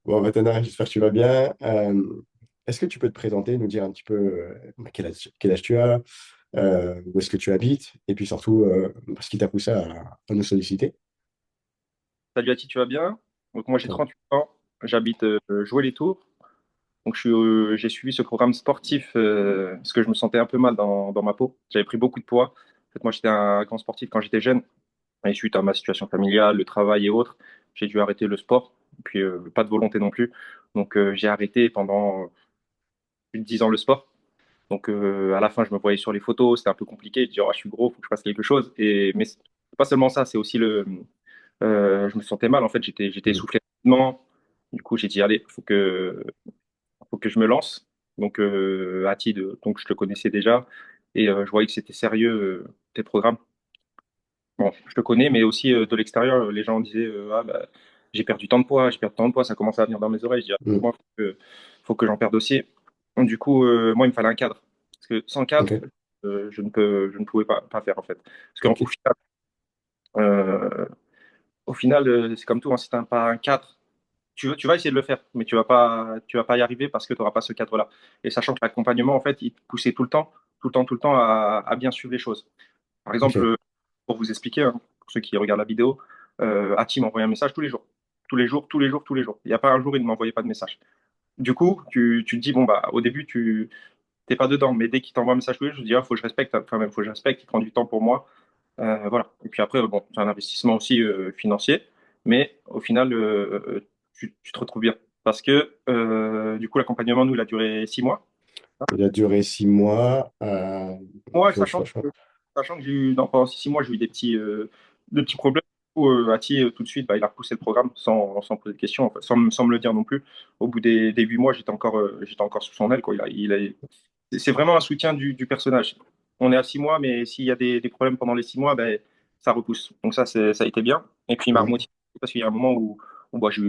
Bon, maintenant, j'espère que tu vas bien. Est-ce que tu peux te présenter, nous dire un petit peu quel âge tu as, où est-ce que tu habites, et puis surtout, ce qui t'a poussé à nous solliciter? Salut Ati, tu vas bien? Donc moi j'ai Ça va. 38 ans, j'habite Joué-les-Tours. Donc j'ai suivi ce programme sportif parce que je me sentais un peu mal dans ma peau. J'avais pris beaucoup de poids. En fait, moi j'étais un grand sportif quand j'étais jeune. Et suite à ma situation familiale, le travail et autres, j'ai dû arrêter le sport. Et puis pas de volonté non plus. Donc j'ai arrêté pendant plus de 10 ans le sport. Donc à la fin je me voyais sur les photos, c'était un peu compliqué de dire ah, je suis gros, faut que je fasse quelque chose. Mais c'est pas seulement ça, c'est aussi je me sentais mal, en fait, j'étais Mm. essoufflé rapidement. Du coup, j'ai dit, allez, faut que je me lance. Donc, Ati, donc je te connaissais déjà et je voyais que c'était sérieux tes programmes. Bon, je te connais, mais aussi de l'extérieur, les gens disaient, ah, bah, j'ai perdu tant de poids, j'ai perdu tant de poids, ça commençait à venir dans mes oreilles. Je dis, ah, Mm. moi, faut que j'en perde aussi. Donc, du coup, moi, il me fallait un cadre. Parce que sans cadre, Ok, je ne pouvais pas faire, en fait. Parce ok, qu'au final, euh, c'est comme tout, hein, si tu n'as pas un cadre, tu vas essayer de le faire, mais tu vas pas y arriver parce que tu n'auras pas ce cadre-là. Et sachant que l'accompagnement, en fait, il te poussait tout le temps à bien suivre les choses. Par exemple, ok, pour vous expliquer, hein, pour ceux qui regardent la vidéo, Ati m'envoyait un message tous les jours. Tous les jours, tous les jours, tous les jours. Il n'y a pas un jour où il ne m'envoyait pas de message. Du coup, tu te dis, bon, bah, au début, tu n'es pas dedans, mais dès qu'il t'envoie un message tous les jours, je dis, ah, faut que je respecte, quand même, faut que je respecte, il prend du temps pour moi. Voilà. Et puis après, bon, c'est un investissement aussi financier, mais au final, tu te retrouves bien. Parce que du coup, l'accompagnement, nous, il a duré 6 mois. il a duré 6 mois. Moi, Franchement, sachant que pendant ces 6 mois, j'ai eu des petits problèmes. Du coup, Ati, tout de suite, bah, il a repoussé le programme sans poser de questions, en fait, sans me le dire non plus. Au bout des 8 mois, j'étais encore sous son aile, quoi. C'est vraiment un soutien du personnage. On est à 6 mois, mais s'il y a des problèmes pendant les 6 mois, ben, ça repousse. Donc ça a été bien. Et puis il m'a mm. remotivé parce qu'il y a un moment où bah, j'ai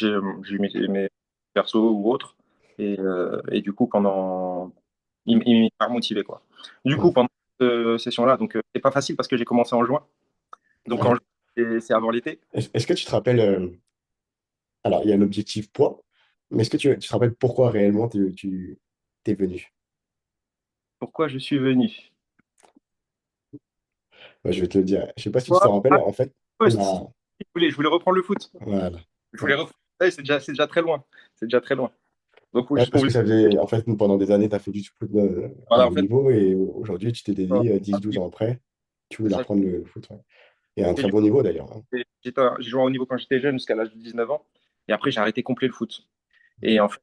eu mes persos ou autres. Et du coup, il m'a remotivé, quoi. Du coup, Mm. pendant cette session-là, donc c'est pas facile parce que j'ai commencé en juin. Donc en Ouais. juin, c'est avant l'été. Est-ce que tu te rappelles, alors il y a l'objectif poids, mais est-ce que tu te rappelles pourquoi réellement tu t'es venu? Pourquoi je suis venu? Ouais, je vais te le dire. Je sais pas si tu te Quoi? rappelles, Ah, en fait, ouais, là, je voulais reprendre le foot. voilà. Je voulais Ouais. reprendre. Ouais, c'est déjà très loin. C'est déjà très loin. Donc, Ouais, juste pour parce vous que ça faisait, en fait, nous, pendant des années, tu as fait du foot à voilà, en haut fait, niveau et aujourd'hui, tu t'es dédié 10-12 ans après, tu c'est voulais ça. reprendre le foot. Ouais. Et à un Et très du bon niveau d'ailleurs, hein. j'ai joué au niveau quand j'étais jeune jusqu'à l'âge de 19 ans. Et après, j'ai arrêté complet le foot. Et en fait,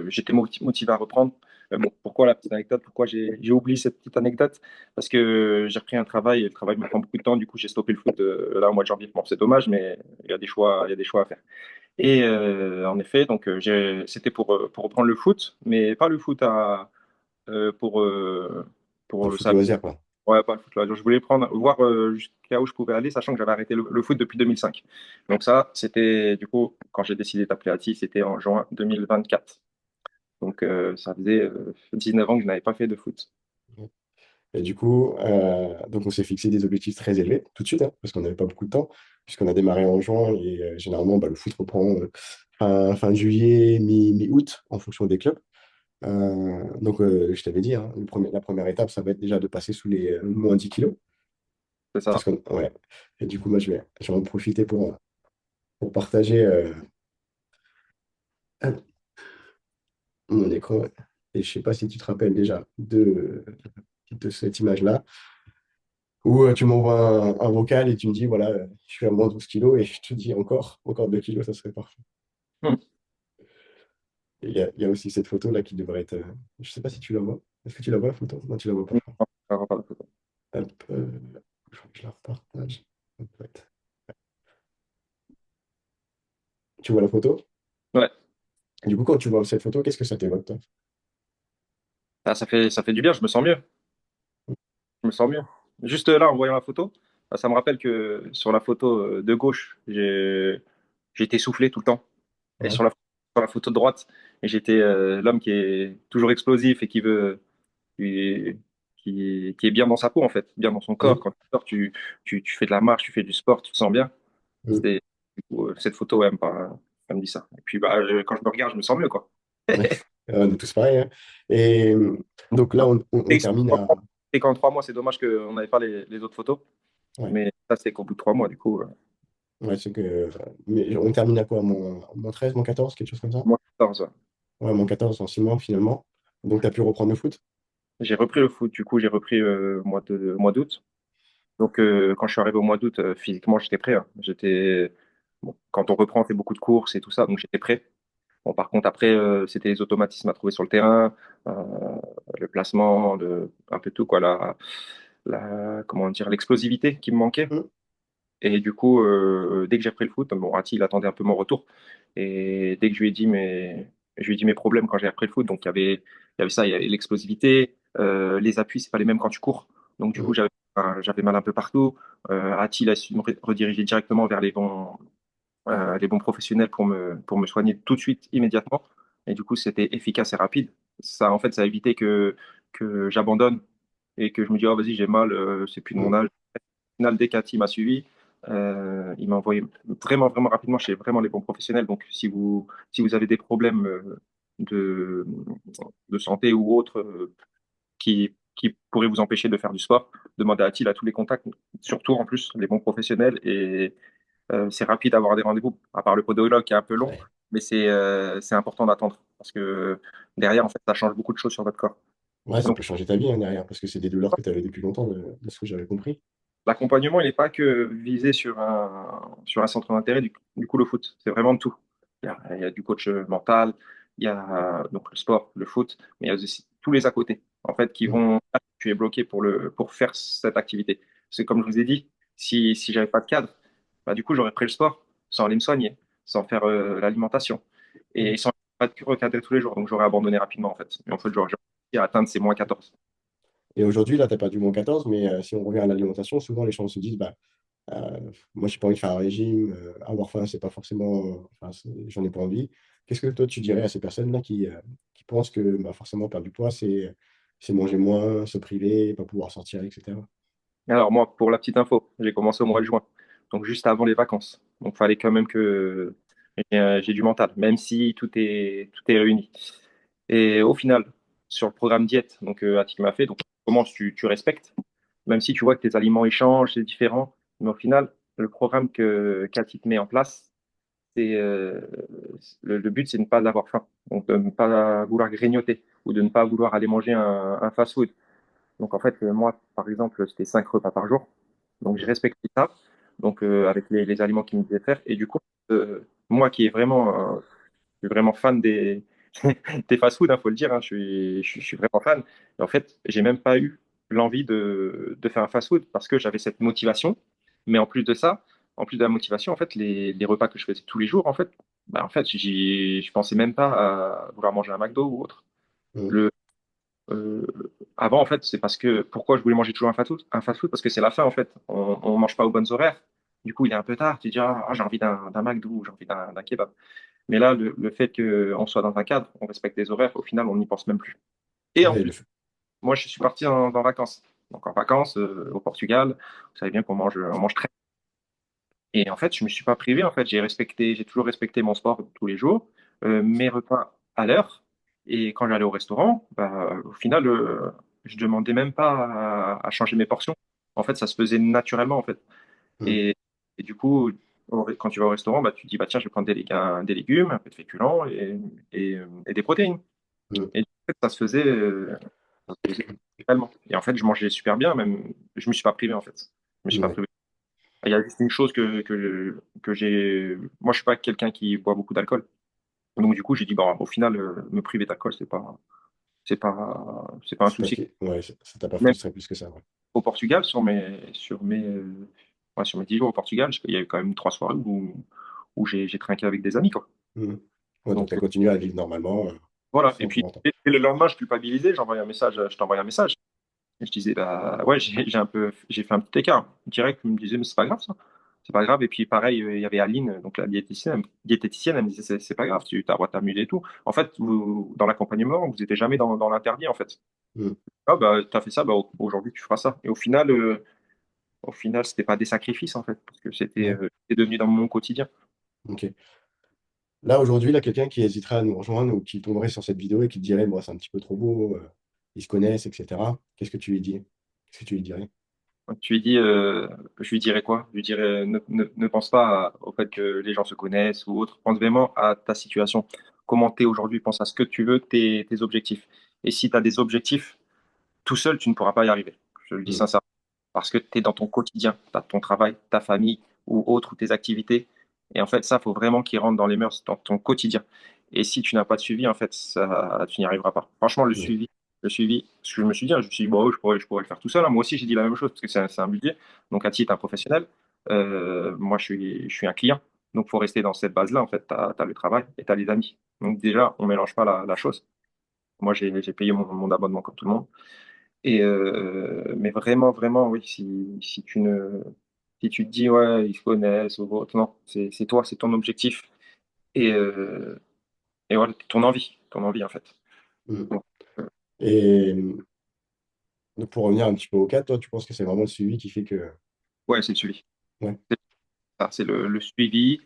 j'étais motivé à reprendre. Bon, pourquoi la petite anecdote? Pourquoi j'ai oublié cette petite anecdote? Parce que j'ai repris un travail et le travail me prend beaucoup de temps. Du coup, j'ai stoppé le foot là au mois de janvier. Bon, c'est dommage, mais il y a des choix à faire. Et en effet, donc c'était pour reprendre le foot, mais pas le foot euh, pour euh, Pas pour le foot ça. loisir, quoi. Ouais, pas le foot. Là. Je voulais voir jusqu'à où je pouvais aller, sachant que j'avais arrêté le foot depuis 2005. Donc ça, c'était du coup, quand j'ai décidé d'appeler Ati, c'était en juin 2024. Donc ça faisait 19 ans que je n'avais pas fait de foot. Et du coup, donc on s'est fixé des objectifs très élevés tout de suite, hein, parce qu'on n'avait pas beaucoup de temps, puisqu'on a démarré en juin et généralement, bah, le foot reprend fin juillet, mi-août, en fonction des clubs. Donc, je t'avais dit, hein, la première étape, ça va être déjà de passer sous les moins 10 kilos. C'est ça. Ouais. Et du coup, moi, je vais en profiter pour partager mon écran. Et je sais pas si tu te rappelles déjà de cette image-là, où tu m'envoies un vocal et tu me dis, voilà, je suis à moins 12 kilos, et je te dis encore 2 kilos, ça serait parfait. Hmm. Et il y a aussi cette photo-là qui devrait être. Je sais pas si tu la vois. Est-ce que tu la vois, la photo? Non, tu la vois pas. Non, je vais pas de photo. Hop, je crois que je la repartage. Hop, ouais. Tu vois la photo? Ouais, Du coup, quand tu vois cette photo, qu'est-ce que ça t'évoque, toi? ah, ça fait du bien, je me sens mieux. Je me sens mieux. Juste là, en voyant la photo, bah, ça me rappelle que sur la photo de gauche, j'ai été soufflé tout le temps. Et Ouais. sur la photo de droite, j'étais l'homme qui est toujours explosif et qui, qui est bien dans sa peau, en fait, bien dans son corps. Mm. Quand tu sors, tu fais de la marche, tu fais du sport, tu te sens bien. Mm. C'était, du coup, cette photo, ouais, elle me parle. Elle me dit ça. Et puis, bah, quand je me regarde, je me sens mieux, quoi. Ouais. On est tous pareils, hein. Et donc là, on Et termine à. qu'en 3 mois, c'est dommage qu'on n'avait pas les autres photos. Ouais, Mais ça, c'est qu'au bout de 3 mois, du coup, ouais, mais on termine à quoi? Mon 13, mon 14, quelque chose comme ça? moi, 14, ouais. Ouais, mon 14 en 6 mois finalement. Donc tu as pu reprendre le foot? J'ai repris le foot, du coup, j'ai repris mois d'août. Donc, quand je suis arrivé au mois d'août, physiquement, j'étais prêt, hein. Bon, quand on reprend, on fait beaucoup de courses et tout ça, donc j'étais prêt. Bon, par contre, après, c'était les automatismes à trouver sur le terrain, euh, le placement, un peu tout, quoi, comment dire, l'explosivité qui me manquait. Hmm. Et du coup, dès que j'ai pris le foot, bon, Ati, il attendait un peu mon retour. Et dès que je lui ai dit mes problèmes quand j'ai appris le foot, donc il y avait ça, il y avait l'explosivité, les appuis, c'est pas les mêmes quand tu cours. Donc du coup, Hmm. j'avais mal un peu partout. Ati, il a su me rediriger directement vers les bons professionnels pour me soigner tout de suite, immédiatement. Et du coup, c'était efficace et rapide. Ça, en fait, ça a évité que j'abandonne et que je me dis, oh, vas-y, j'ai mal, c'est plus de mon Hmm. âge. Au final, dès qu'Ati m'a suivi, il m'a envoyé vraiment, vraiment rapidement chez vraiment les bons professionnels. Donc, si vous avez des problèmes de, de santé ou autres qui pourraient vous empêcher de faire du sport, demandez à Ati, il a tous les contacts, surtout en plus les bons professionnels. Et c'est rapide d'avoir des rendez-vous, à part le podologue qui est un peu long, Ouais. mais c'est important d'attendre parce que derrière, en fait, ça change beaucoup de choses sur votre corps. Ouais, ça Donc, peut changer ta vie hein, derrière, parce que c'est des douleurs que tu avais depuis longtemps, de ce que j'avais compris. l'accompagnement, il n'est pas que visé sur un centre d'intérêt, du coup, le foot. C'est vraiment de tout. Il y a du coach mental, il y a donc le sport, le foot, mais il y a aussi tous les à côté, en fait, qui Hmm. vont. Tu es bloqué pour faire cette activité. C'est comme je vous ai dit, si j'avais pas de cadre, bah, du coup, j'aurais pris le sport sans aller me soigner, sans faire l'alimentation Hmm. et sans pas recadrer tous les jours. Donc, j'aurais abandonné rapidement, en fait. Et en fait, j'aurais réussi à atteindre ces -14. Et aujourd'hui, là, tu n'as pas du moins 14, mais si on revient à l'alimentation, souvent les gens se disent, bah, moi, j'ai pas envie de faire un régime, avoir faim, c'est pas forcément, enfin, j'en ai pas envie. Qu'est-ce que toi, tu dirais à ces personnes-là qui pensent que bah, forcément perdre du poids, c'est manger moins, se priver, pas pouvoir sortir, etc. Alors moi, pour la petite info, j'ai commencé au mois de juin, donc juste avant les vacances. Donc il fallait quand même que j'ai du mental, même si tout est réuni. Et au final, sur le programme diète, donc Atik m'a fait, donc comment tu respectes, même si tu vois que tes aliments ils changent, c'est différent, mais au final, le programme qu'Atik met en place, c'est le but, c'est de ne pas avoir faim, donc de ne pas vouloir grignoter ou de ne pas vouloir aller manger un fast-food. Donc en fait, moi, par exemple, c'était 5 repas par jour. Donc j'ai Mm. respecté ça, donc avec les aliments qu'il me disait faire. Et du coup, moi qui est je suis vraiment fan des fast-food, il faut le dire, hein, je suis vraiment fan. Et en fait, j'ai même pas eu l'envie de faire un fast-food parce que j'avais cette motivation. Mais en plus de ça, en plus de la motivation, en fait, les repas que je faisais tous les jours, en fait, je pensais même pas à vouloir manger un McDo ou autre. Mm. Le, euh, Avant, en fait, c'est parce que pourquoi je voulais manger toujours un fast-food, parce que c'est la fin, en fait. On mange pas aux bonnes horaires. Du coup, il est un peu tard. Tu te dis, ah, j'ai envie d'un McDo, j'ai envie d'un kebab. Mais là, le fait qu'on soit dans un cadre, on respecte les horaires, au final, on n'y pense même plus. Et en Ouais, plus, moi, je suis parti en vacances. Donc, en vacances, au Portugal, vous savez bien on mange très. Et en fait, je me suis pas privé. En fait, j'ai toujours respecté mon sport tous les jours, mes repas à l'heure. Et quand j'allais au restaurant, bah, au final, je demandais même pas à changer mes portions. En fait, ça se faisait naturellement, en fait. Mm. Et, et du coup, quand tu vas au restaurant, bah, tu te dis, bah, tiens, je vais prendre des légumes, un peu de féculents et des protéines. Mm. Et en fait, ça se faisait naturellement. Et en fait, je mangeais super bien, même. Je me suis pas privé, en fait. Je me suis pas Ouais. privé. Il y a juste une chose que j'ai. Moi, je suis pas quelqu'un qui boit beaucoup d'alcool. Donc, du coup, j'ai dit, bon, au final, me priver d'alcool, c'est pas un souci. Ouais, ça t'a pas Même frustré plus que ça. Ouais. au Portugal, ouais, sur mes 10 jours au Portugal, il y a eu quand même 3 soirées où j'ai trinqué avec des amis, quoi. Mm. Ouais, donc Donc, tu as continué à vivre normalement, voilà. Et sans puis, pour autant. et le lendemain, je culpabilisais, j'envoyais un message, je t'envoyais un message. Et je disais, bah ouais, j'ai fait un petit écart. Direct, il me disait, mais c'est pas grave ça. C'est pas grave. Et puis pareil, il y avait Aline, donc la diététicienne, elle me disait, c'est pas grave, tu as le droit de t'amuser et tout. En fait, dans l'accompagnement, vous n'étiez jamais dans l'interdit, en fait. Mm. Ah bah t'as fait ça, bah aujourd'hui tu feras ça. Et au final, c'était pas des sacrifices, en fait, parce que Ouais. c'était devenu dans mon quotidien. Ok. Là, aujourd'hui, là, quelqu'un qui hésiterait à nous rejoindre ou qui tomberait sur cette vidéo et qui te dirait, moi, c'est un petit peu trop beau, ils se connaissent, etc. Qu'est-ce que tu lui dis? Qu'est-ce que tu lui dirais? Tu lui dis, je lui dirais quoi? Je lui dirais, ne pense pas au fait que les gens se connaissent ou autre. Pense vraiment à ta situation. Comment tu es aujourd'hui? Pense à ce que tu veux, tes objectifs. Et si tu as des objectifs, tout seul, tu ne pourras pas y arriver. Je le dis Mm, sincèrement. Parce que tu es dans ton quotidien. Tu as ton travail, ta famille ou autre, ou tes activités. Et en fait, ça, faut vraiment qu'il rentre dans les mœurs, dans ton quotidien. Et si tu n'as pas de suivi, en fait, ça, tu n'y arriveras pas. Franchement, mm, le suivi, ce que je me suis dit, hein, je me suis dit, bon, je pourrais le faire tout seul, hein. Moi aussi, j'ai dit la même chose, parce que c'est un budget. Donc, à titre un professionnel, moi, je suis un client. Donc, il faut rester dans cette base-là. En fait, tu as, le travail et tu as les amis. Donc, déjà, on ne mélange pas la chose. Moi, j'ai payé mon abonnement comme tout le monde. Mais vraiment, vraiment, oui, si tu ne, si tu te dis, ouais, ils se connaissent ou autre, non, c'est toi, c'est ton objectif. Et, euh, et voilà, ton envie, en fait. mm. Donc, euh, Et donc, pour revenir un petit peu au cas, toi, tu penses que c'est vraiment le suivi qui fait que. ouais, c'est le suivi. Ouais. C'est ça, c'est le suivi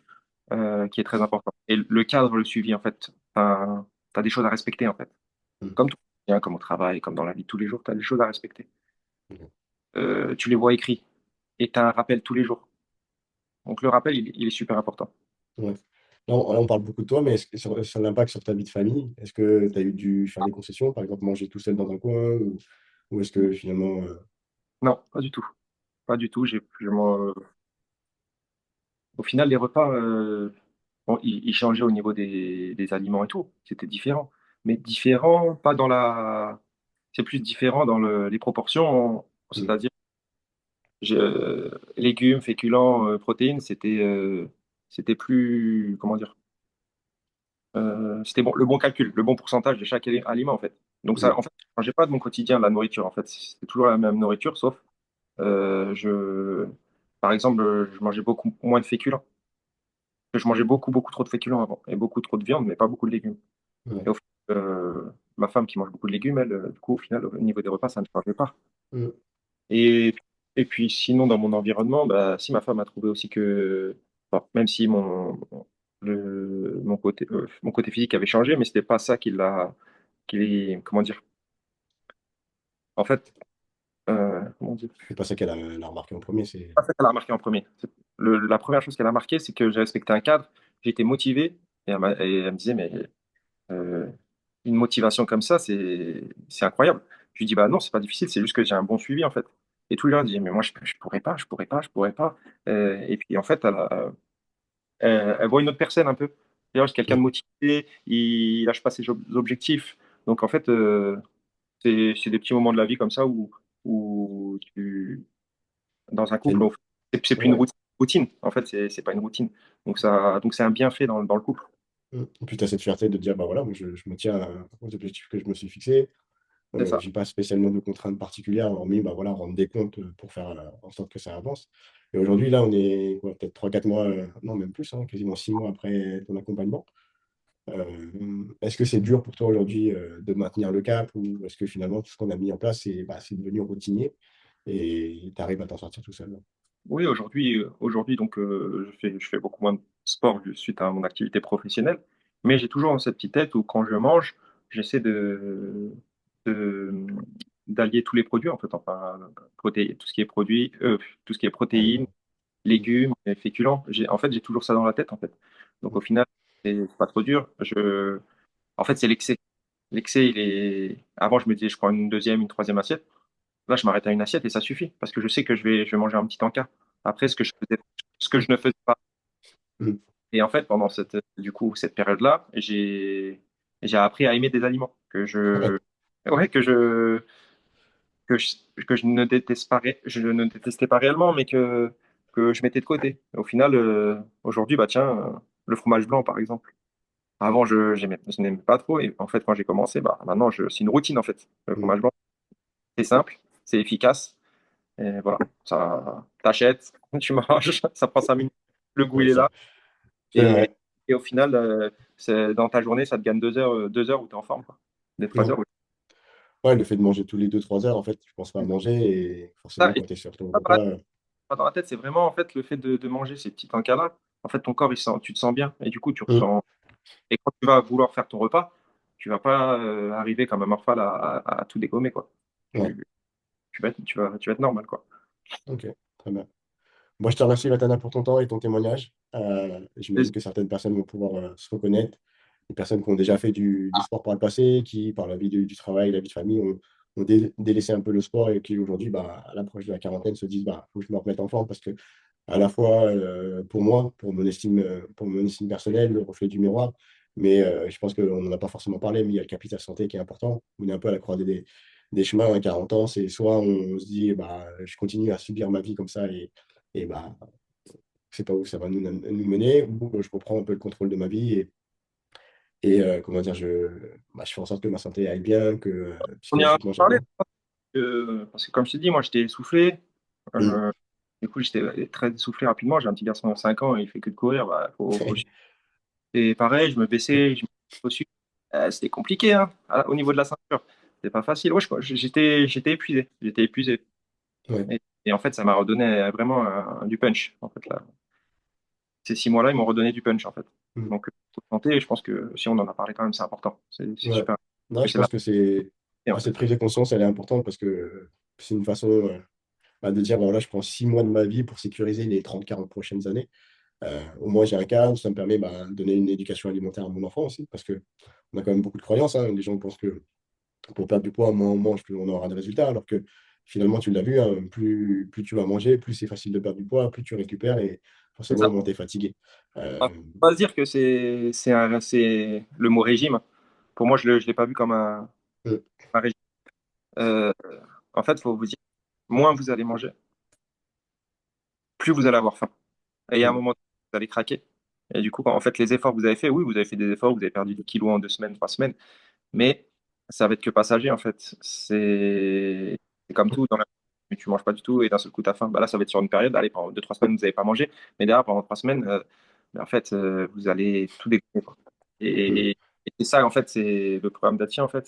qui est très important. Et le cadre, le suivi, en fait, tu as, des choses à respecter, en fait. Mm, Comme tout, bien, comme au travail, comme dans la vie de tous les jours, tu as des choses à respecter. ok. Tu les vois écrits et tu as un rappel tous les jours. Donc, le rappel, il est super important. Ouais. Là, on parle beaucoup de toi, mais est-ce que sur l'impact sur ta vie de famille, est-ce que tu as eu dû faire des concessions, par exemple manger tout seul dans un coin, ou est-ce que finalement. Non, pas du tout. Pas du tout. Au final, les repas, bon, ils changeaient au niveau des aliments et tout. C'était différent. Mais différent, pas dans la. C'est plus différent dans les proportions. Mm, C'est-à-dire, légumes, féculents, protéines, c'était plus. Comment dire? C'était bon, le bon calcul, le bon pourcentage de chaque aliment, en fait. Donc, ça, mm, en fait, je ne changeais pas de mon quotidien la nourriture. En fait, c'était toujours la même nourriture, sauf. Je. Par exemple, je mangeais beaucoup moins de féculents. Je mangeais beaucoup, beaucoup trop de féculents avant, et beaucoup trop de viande, mais pas beaucoup de légumes. ouais. Et au final, ma femme qui mange beaucoup de légumes, elle, du coup, au final, au niveau des repas, ça ne changeait pas. Mm, Et, et puis, sinon, dans mon environnement, bah, si ma femme a trouvé aussi que, bon, même si mon côté physique avait changé, mais c'était pas ça comment dire, en fait, comment dire, c'est pas ça qu'elle a remarqué en premier, c'est. pas ça qu'elle a remarqué en premier. La première chose qu'elle a marqué, c'est que j'ai respecté un cadre, j'étais motivé, et elle me disait, mais Euh, une motivation comme ça, c'est incroyable. Je lui dis, bah non, c'est pas difficile, c'est juste que j'ai un bon suivi, en fait. Et tout le monde dit, mais moi, je pourrais pas, je pourrais pas, je pourrais pas. Et puis, en fait, elle voit une autre personne un peu. D'ailleurs, c'est quelqu'un de Mm, motivé, il lâche pas ses objectifs. Donc, en fait, c'est des petits moments de la vie comme ça où dans un c'est couple, une- c'est plus une ouais. routine. En fait, c'est pas une routine. Donc c'est un bienfait dans le couple. Mm. Et puis tu as cette fierté de te dire, bah voilà, moi, je me tiens aux objectifs que je me suis fixés. C'est ça. J'ai pas spécialement de contraintes particulières, hormis bah, voilà, rendre des comptes pour faire en sorte que ça avance. Et aujourd'hui, là, on est quoi, peut-être 3 4 mois, non, même plus, hein, quasiment 6 mois après ton accompagnement. Est-ce que c'est dur pour toi aujourd'hui de maintenir le cap ou est-ce que finalement tout ce qu'on a mis en place, c'est devenu routinier et tu arrives à t'en sortir tout seul? Oui, aujourd'hui donc je fais beaucoup moins de sport suite à mon activité professionnelle, mais j'ai toujours cette petite tête où quand je mange, j'essaie de d'allier tous les produits en fait, enfin tout ce qui est produit, tout ce qui est protéines, Mm, légumes, et féculents. J'ai toujours ça dans la tête en fait. Donc mm, au final, c'est pas trop dur. En fait, c'est l'excès. L'excès, il est. Avant, je me disais, je prends une deuxième, une troisième assiette. Là, je m'arrête à une assiette et ça suffit parce que je sais que je vais manger un petit encas. Après, ce que je ne faisais pas. mm. Et en fait, pendant cette période-là, j'ai appris à aimer des aliments Ouais. ouais, que je ne déteste pas, je ne détestais pas réellement, mais que je mettais de côté. Au final, aujourd'hui, bah tiens, le fromage blanc, par exemple. Avant, je n'aimais pas trop et en fait, quand j'ai commencé, bah maintenant, c'est une routine en fait. Le Mm. fromage blanc, c'est simple, c'est efficace. Et voilà, ça t'achètes, tu manges, ça prend 5 minutes, le goût Ouais, il est là. c'est Et, vrai. et au final, dans ta journée, ça te gagne 2 heures où tu es en forme, quoi. Des 3 heures. Ouais. Ouais, le fait de manger tous les 2 3 heures, en fait, tu penses pas à manger et Ça, forcément, et quand tu es sur ton ça, dans la repas, dans la tête, c'est vraiment en fait le fait de manger ces petits encas-là. En fait, ton corps, tu te sens bien et du coup, tu mm, ressens. Et quand tu vas vouloir faire ton repas, tu vas pas arriver comme un morphale à tout dégommer, quoi. Ouais, Tu vas être normal, quoi. ok, très bien. Moi, je te remercie, Latana, pour ton temps et ton témoignage. J'imagine que certaines personnes vont pouvoir se reconnaître. Les personnes qui ont déjà fait du sport par le passé, qui, par la vie du travail, la vie de famille, ont délaissé un peu le sport et qui, aujourd'hui, bah, à l'approche de la quarantaine, se disent, bah, faut que je me remette en forme parce que, à la fois, pour moi, pour mon estime personnelle, le reflet du miroir, mais je pense qu'on n'en a pas forcément parlé, mais il y a le capital santé qui est important. On est un peu à la croisée des chemins à 40 ans. C'est soit on se dit, bah, je continue à subir ma vie comme ça et bah, je sais pas où ça va nous mener, ou je reprends un peu le contrôle de ma vie comment dire, bah, je fais en sorte que ma santé aille bien, que On y a psychologiquement j'aille parlé, bien. parce que comme je t'ai dit, moi, j'étais essoufflé. Mm. Euh, du coup, j'étais très essoufflé rapidement. J'ai un petit garçon de 5 ans, il fait que de courir. Bah, Et pareil, je me baissais, je me dessus. C'était compliqué, hein, au niveau de la ceinture. C'était pas facile. Ouais, j'étais épuisé. J'étais épuisé. Ouais. Et en fait, ça m'a redonné vraiment du punch. En fait, là, ces 6 mois-là, ils m'ont redonné du punch, en fait. Mm. Donc, santé, je pense que si on en a parlé quand même, c'est important. C'est Ouais. super. Non, Que je c'est là, pense que en cette fait. prise de conscience, elle est importante parce que c'est une façon bah, de dire, bah, voilà, je prends 6 mois de ma vie pour sécuriser les 30 40 prochaines années. Au moins, j'ai un cadre, ça me permet bah, de donner une éducation alimentaire à mon enfant aussi, parce que on a quand même beaucoup de croyances, hein. Les gens pensent que pour perdre du poids, moins on mange, plus on aura des résultats. Alors que finalement, tu l'as vu, hein, plus tu vas manger, plus c'est facile de perdre du poids, plus tu récupères et C'est forcément, ça. moins tu es fatigué. On Euh, peut pas se dire que c'est le mot régime. Pour moi, je l'ai pas vu comme euh, un régime. Euh, En fait, il faut vous dire, moins vous allez manger, plus vous allez avoir faim. Et à un euh, moment, vous allez craquer. Et du coup, en fait, les efforts que vous avez fait, oui, vous avez fait des efforts, vous avez perdu des kilos en 2 semaines, 3 semaines, mais ça va être que passager, en fait. C'est comme tout dans la vie. Tu manges pas du tout et d'un seul coup, tu as faim. Bah là, ça va être sur une période, allez, pendant 2, 3 semaines, vous n'avez pas mangé, mais derrière, pendant 3 semaines, en fait, vous allez tout dégoûter, quoi. euh, Et, et c'est ça, en fait, c'est le programme d'Atia, en fait,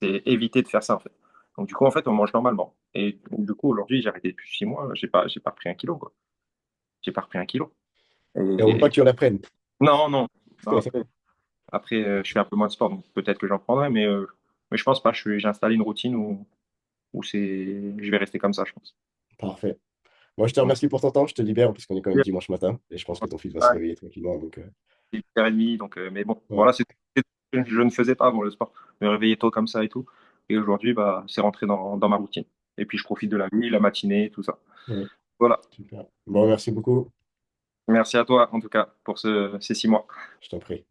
c'est éviter de faire ça, en fait. Donc, du coup, en fait, on mange normalement. Et du coup, aujourd'hui, j'ai arrêté depuis 6 mois, j'ai pas pris un kilo, quoi. J'ai pas repris un kilo. et on veut pas Et que tu reprennes. non, non, non, après, je fais un peu moins de sport, donc peut-être que j'en prendrai, mais je pense pas. J'ai installé une routine où je vais rester comme ça, je pense. Parfait. Moi, je te Donc, remercie pour ton temps. Je te libère parce qu'on est quand même dimanche matin et je pense que ton fils va se ouais, réveiller tranquillement. Donc, c'est 8h30, donc, mais bon, ouais, voilà, je ne faisais pas avant le sport. Me réveiller tôt comme ça et tout. Et aujourd'hui, bah, c'est rentré dans ma routine. Et puis, je profite de la vie, la matinée, tout ça. ouais, Voilà. super. Bon, merci beaucoup. Merci à toi, en tout cas, pour ces 6 mois. Je t'en prie.